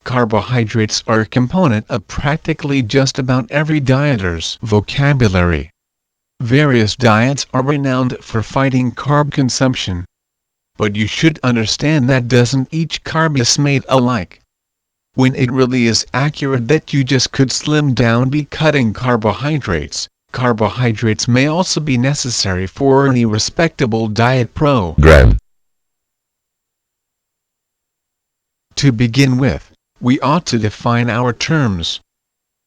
Carbohydrates are a component of practically just about every dieter's vocabulary. Various diets are renowned for fighting carb consumption. But you should understand that doesn't each carb is made alike. When it really is accurate that you just could slim down by cutting carbohydrates, carbohydrates may also be necessary for any respectable diet program. To begin with, we ought to define our terms.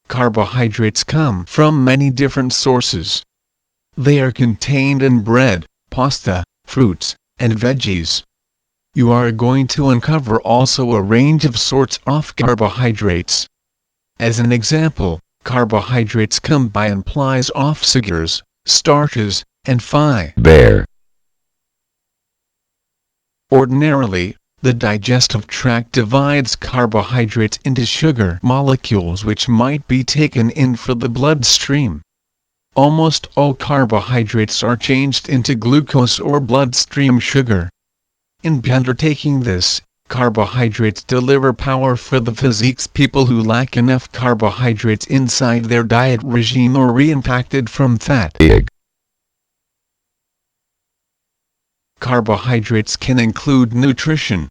Carbohydrates come from many different sources. They are contained in bread, pasta, fruits, and veggies. You are going to uncover also a range of sorts of carbohydrates. As an example, carbohydrates come by implies of sugars, starches, and fiber. Ordinarily, the digestive tract divides carbohydrates into sugar molecules which might be taken in for the bloodstream. Almost all carbohydrates are changed into glucose or bloodstream sugar. In undertaking this, carbohydrates deliver power for the physiques people who lack enough carbohydrates inside their diet regime or re-impacted from fat. Carbohydrates can include nutrition.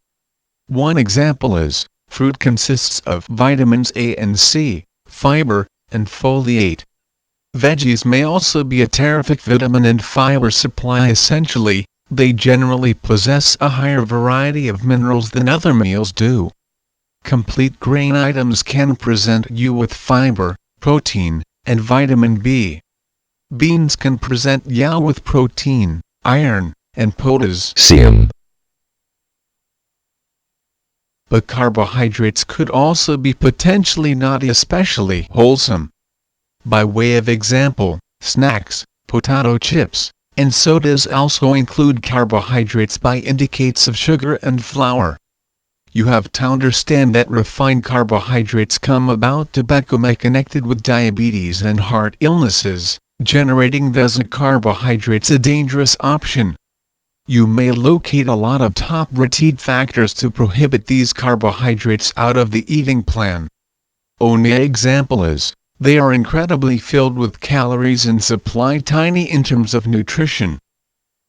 One example is, fruit consists of vitamins A and C, fiber, and folate. Veggies may also be a terrific vitamin and fiber supply. Essentially, they generally possess a higher variety of minerals than other meals do. Complete grain items can present you with fiber, protein, and vitamin B. Beans can present you with protein, iron, and potassium. But carbohydrates could also be potentially not especially wholesome. By way of example, snacks, potato chips, and sodas also include carbohydrates by indicates of sugar and flour. You have to understand that refined carbohydrates come about tobacco may connected with diabetes and heart illnesses, generating thus carbohydrates a dangerous option. You may locate a lot of top-rated factors to prohibit these carbohydrates out of the eating plan. Only example is, they are incredibly filled with calories and supply tiny in terms of nutrition.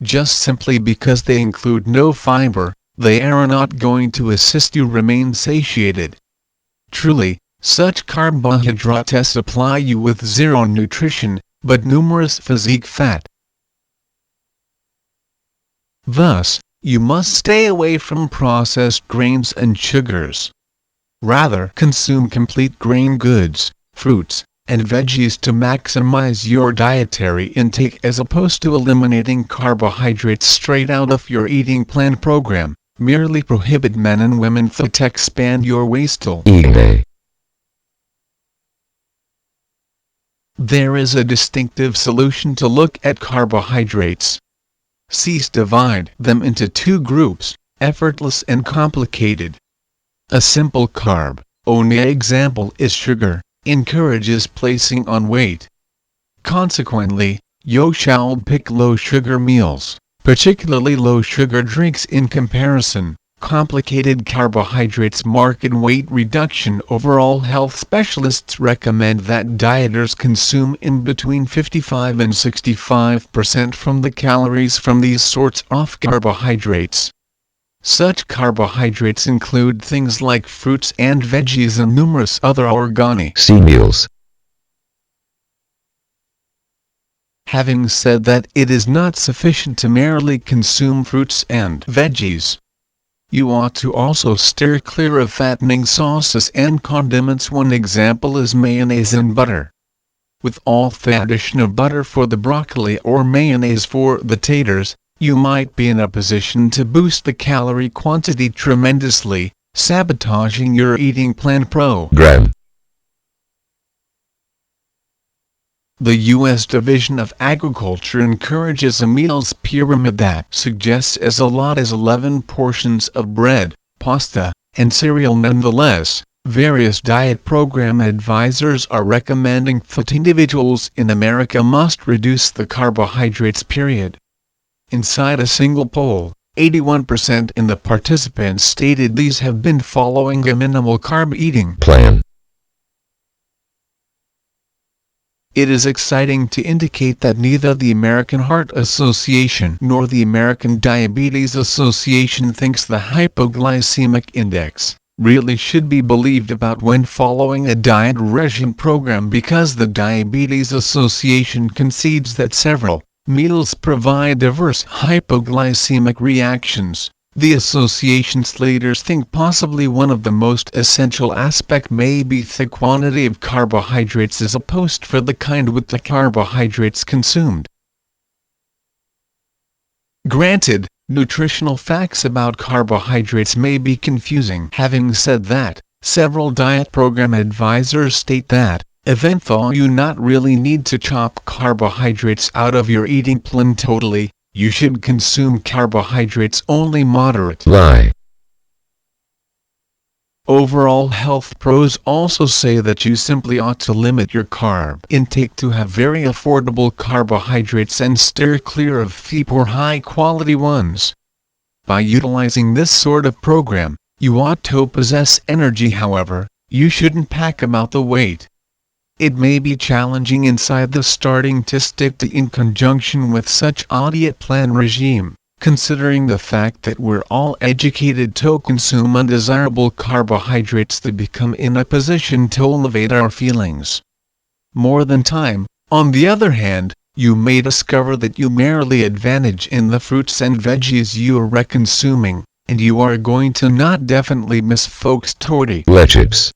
Just simply because they include no fiber, they are not going to assist you remain satiated. Truly, such carbohydrates supply you with zero nutrition, but numerous physique fat. Thus, you must stay away from processed grains and sugars. Rather, consume complete grain goods, fruits, and veggies to maximize your dietary intake as opposed to eliminating carbohydrates straight out of your eating plan program. Merely prohibit men and women to expand your waistline. There is a distinctive solution to look at carbohydrates. Cease divide them into two groups, effortless and complicated. A simple carb, only example is sugar, encourages placing on weight. Consequently, you shall pick low sugar meals, particularly low sugar drinks in comparison. Complicated carbohydrates mark in weight reduction. Overall health specialists recommend that dieters consume in between 55 and 65% from the calories from these sorts of carbohydrates. Such carbohydrates include things like fruits and veggies and numerous other organic meals. Having said that, it is not sufficient to merely consume fruits and veggies. You ought to also steer clear of fattening sauces and condiments. One example is mayonnaise and butter. With all the addition of butter for the broccoli or mayonnaise for the taters, you might be in a position to boost the calorie quantity tremendously, sabotaging your eating plan program. The U.S. Division of Agriculture encourages a meals pyramid that suggests as lot as 11 portions of bread, pasta, and cereal. Nonetheless, various diet program advisors are recommending that individuals in America must reduce the carbohydrates period. Inside a single poll, 81% in the participants stated these have been following a minimal carb eating plan. It is exciting to indicate that neither the American Heart Association nor the American Diabetes Association thinks the hypoglycemic index really should be believed about when following a diet regime program, because the Diabetes Association concedes that several meals provide diverse hypoglycemic reactions. The association's leaders think possibly one of the most essential aspects may be the quantity of carbohydrates as opposed for the kind with the carbohydrates consumed. Granted, nutritional facts about carbohydrates may be confusing. Having said that, several diet program advisors state that, even though you not really need to chop carbohydrates out of your eating plan totally, you should consume carbohydrates only moderately. Lie. Overall health pros also say that you simply ought to limit your carb intake to have very affordable carbohydrates and steer clear of the poor high-quality ones. By utilizing this sort of program, you ought to possess energy. However, you shouldn't pack about the weight. It may be challenging inside the starting to stick to in conjunction with such a diet plan regime, considering the fact that we're all educated to consume undesirable carbohydrates to become in a position to elevate our feelings. More than time, on the other hand, you may discover that you merely advantage in the fruits and veggies you are consuming, and you are going to not definitely miss folks torty Veggies.